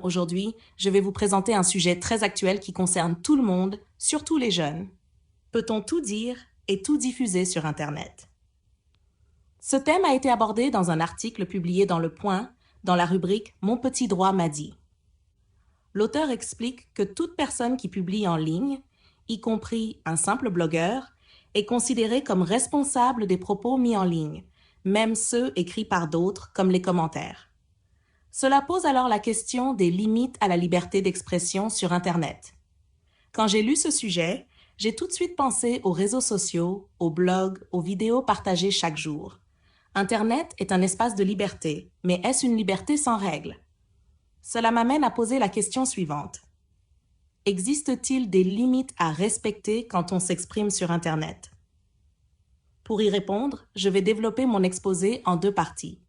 Aujourd'hui, je vais vous présenter un sujet très actuel qui concerne tout le monde, surtout les jeunes. Peut-on tout dire et tout diffuser sur Internet? Ce thème a été abordé dans un article publié dans Le Point, dans la rubrique « Mon petit droit m'a dit ». L'auteur explique que toute personne qui publie en ligne, y compris un simple blogueur, est considérée comme responsable des propos mis en ligne, même ceux écrits par d'autres, comme les commentaires. Cela pose alors la question des limites à la liberté d'expression sur Internet. Quand j'ai lu ce sujet, j'ai tout de suite pensé aux réseaux sociaux, aux blogs, aux vidéos partagées chaque jour. Internet est un espace de liberté, mais est-ce une liberté sans règles? Cela m'amène à poser la question suivante. Existe-t-il des limites à respecter quand on s'exprime sur Internet? Pour y répondre, je vais développer mon exposé en deux parties.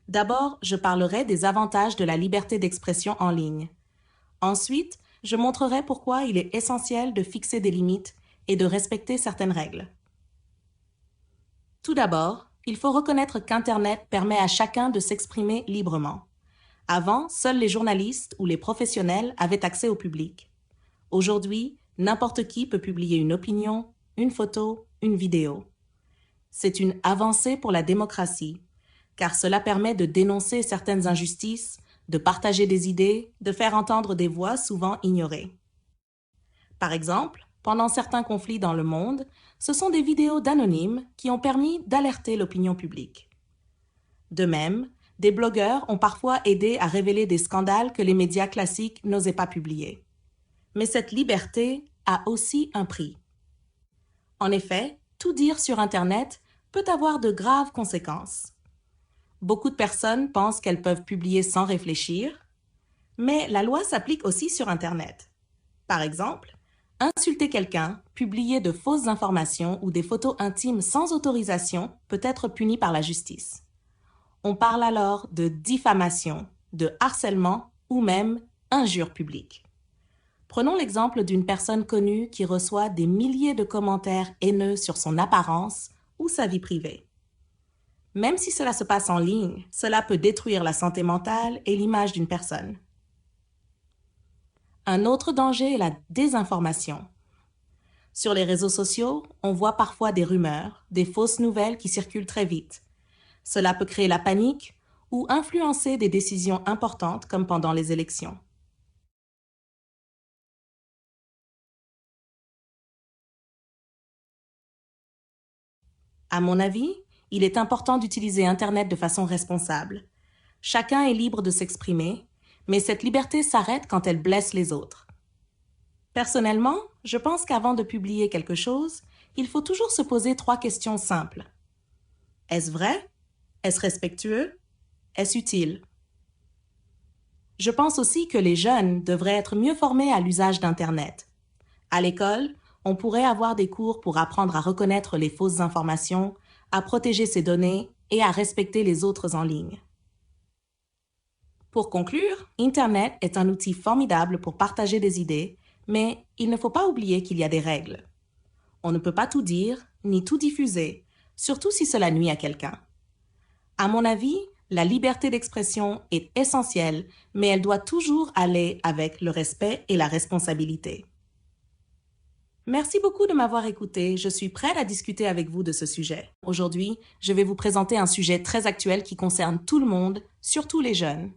D'abord, je parlerai des avantages de la liberté d'expression en ligne. Ensuite, je montrerai pourquoi il est essentiel de fixer des limites et de respecter certaines règles. Tout d'abord, il faut reconnaître qu'Internet permet à chacun de s'exprimer librement. Avant, seuls les journalistes ou les professionnels avaient accès au public. Aujourd'hui, n'importe qui peut publier une opinion, une photo, une vidéo. C'est une avancée pour la démocratie, car cela permet de dénoncer certaines injustices, de partager des idées, de faire entendre des voix souvent ignorées. Par exemple, pendant certains conflits dans le monde, ce sont des vidéos d'anonymes qui ont permis d'alerter l'opinion publique. De même, des blogueurs ont parfois aidé à révéler des scandales que les médias classiques n'osaient pas publier. Mais cette liberté a aussi un prix. En effet, tout dire sur Internet peut avoir de graves conséquences. Beaucoup de personnes pensent qu'elles peuvent publier sans réfléchir, mais la loi s'applique aussi sur Internet. Par exemple, insulter quelqu'un, publier de fausses informations ou des photos intimes sans autorisation peut être puni par la justice. On parle alors de diffamation, de harcèlement ou même injure publique. Prenons l'exemple d'une personne connue qui reçoit des milliers de commentaires haineux sur son apparence ou sa vie privée. Même si cela se passe en ligne, cela peut détruire la santé mentale et l'image d'une personne. Un autre danger est la désinformation. Sur les réseaux sociaux, on voit parfois des rumeurs, des fausses nouvelles qui circulent très vite. Cela peut créer la panique ou influencer des décisions importantes comme pendant les élections. À mon avis, il est important d'utiliser Internet de façon responsable. Chacun est libre de s'exprimer, mais cette liberté s'arrête quand elle blesse les autres. Personnellement, je pense qu'avant de publier quelque chose, il faut toujours se poser 3 questions simples. Est-ce vrai? Est-ce respectueux? Est-ce utile? Je pense aussi que les jeunes devraient être mieux formés à l'usage d'Internet. À l'école, on pourrait avoir des cours pour apprendre à reconnaître les fausses informations, à protéger ses données et à respecter les autres en ligne. Pour conclure, Internet est un outil formidable pour partager des idées, mais il ne faut pas oublier qu'il y a des règles. On ne peut pas tout dire, ni tout diffuser, surtout si cela nuit à quelqu'un. À mon avis, la liberté d'expression est essentielle, mais elle doit toujours aller avec le respect et la responsabilité. Merci beaucoup de m'avoir écouté. Je suis prête à discuter avec vous de ce sujet. Aujourd'hui, je vais vous présenter un sujet très actuel qui concerne tout le monde, surtout les jeunes.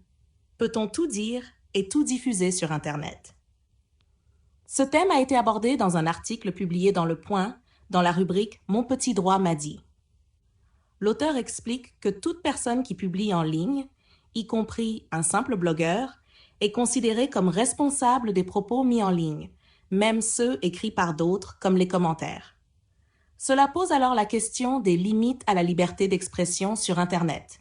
Peut-on tout dire et tout diffuser sur Internet? Ce thème a été abordé dans un article publié dans Le Point, dans la rubrique « Mon petit droit m'a dit ». L'auteur explique que toute personne qui publie en ligne, y compris un simple blogueur, est considérée comme responsable des propos mis en ligne, même ceux écrits par d'autres, comme les commentaires. Cela pose alors la question des limites à la liberté d'expression sur Internet.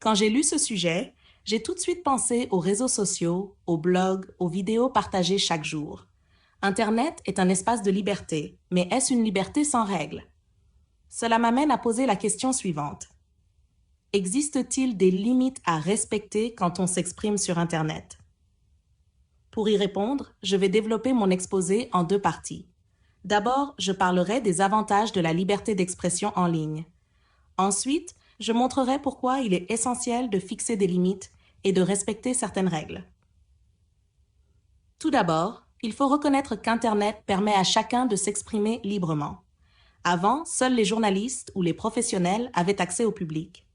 Quand j'ai lu ce sujet, j'ai tout de suite pensé aux réseaux sociaux, aux blogs, aux vidéos partagées chaque jour. Internet est un espace de liberté, mais est-ce une liberté sans règles? Cela m'amène à poser la question suivante. Existe-t-il des limites à respecter quand on s'exprime sur Internet? Pour y répondre, je vais développer mon exposé en deux parties. D'abord, je parlerai des avantages de la liberté d'expression en ligne. Ensuite, je montrerai pourquoi il est essentiel de fixer des limites et de respecter certaines règles. Tout d'abord, il faut reconnaître qu'Internet permet à chacun de s'exprimer librement. Avant, seuls les journalistes ou les professionnels avaient accès au public.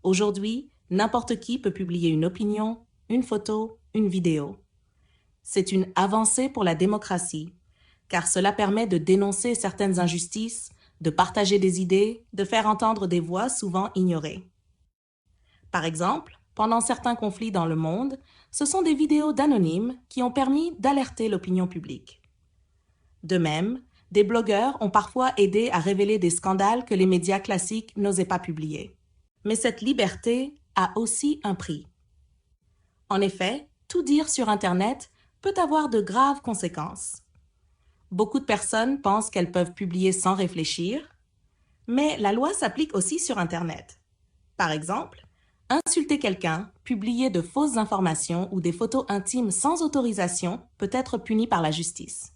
Aujourd'hui, n'importe qui peut publier une opinion, une photo, une vidéo. C'est une avancée pour la démocratie, car cela permet de dénoncer certaines injustices, de partager des idées, de faire entendre des voix souvent ignorées. Par exemple, pendant certains conflits dans le monde, ce sont des vidéos d'anonymes qui ont permis d'alerter l'opinion publique. De même, des blogueurs ont parfois aidé à révéler des scandales que les médias classiques n'osaient pas publier. Mais cette liberté a aussi un prix. En effet, tout dire sur Internet peut avoir de graves conséquences. Beaucoup de personnes pensent qu'elles peuvent publier sans réfléchir, mais la loi s'applique aussi sur Internet. Par exemple, insulter quelqu'un, publier de fausses informations ou des photos intimes sans autorisation peut être puni par la justice.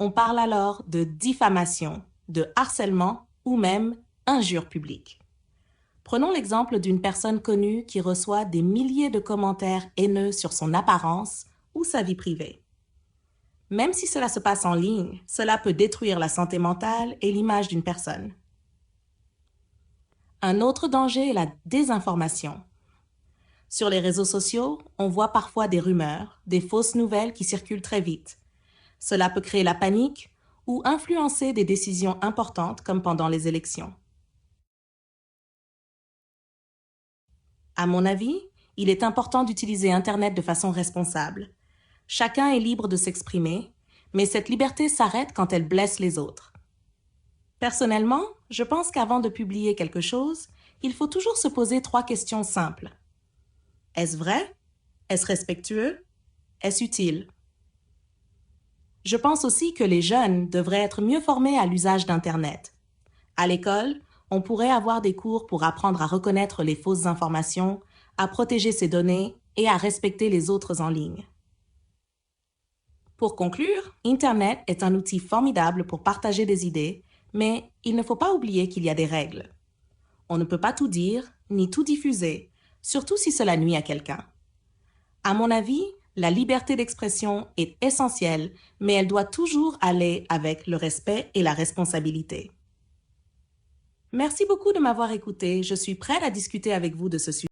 On parle alors de diffamation, de harcèlement ou même injure publique. Prenons l'exemple d'une personne connue qui reçoit des milliers de commentaires haineux sur son apparence ou sa vie privée. Même si cela se passe en ligne, cela peut détruire la santé mentale et l'image d'une personne. Un autre danger est la désinformation. Sur les réseaux sociaux, on voit parfois des rumeurs, des fausses nouvelles qui circulent très vite. Cela peut créer la panique ou influencer des décisions importantes comme pendant les élections. À mon avis, il est important d'utiliser Internet de façon responsable. Chacun est libre de s'exprimer, mais cette liberté s'arrête quand elle blesse les autres. Personnellement, je pense qu'avant de publier quelque chose, il faut toujours se poser 3 questions simples. Est-ce vrai? Est-ce respectueux? Est-ce utile? Je pense aussi que les jeunes devraient être mieux formés à l'usage d'Internet. À l'école, on pourrait avoir des cours pour apprendre à reconnaître les fausses informations, à protéger ses données et à respecter les autres en ligne. Pour conclure, Internet est un outil formidable pour partager des idées, mais il ne faut pas oublier qu'il y a des règles. On ne peut pas tout dire, ni tout diffuser, surtout si cela nuit à quelqu'un. À mon avis, la liberté d'expression est essentielle, mais elle doit toujours aller avec le respect et la responsabilité. Merci beaucoup de m'avoir écouté. Je suis prête à discuter avec vous de ce sujet.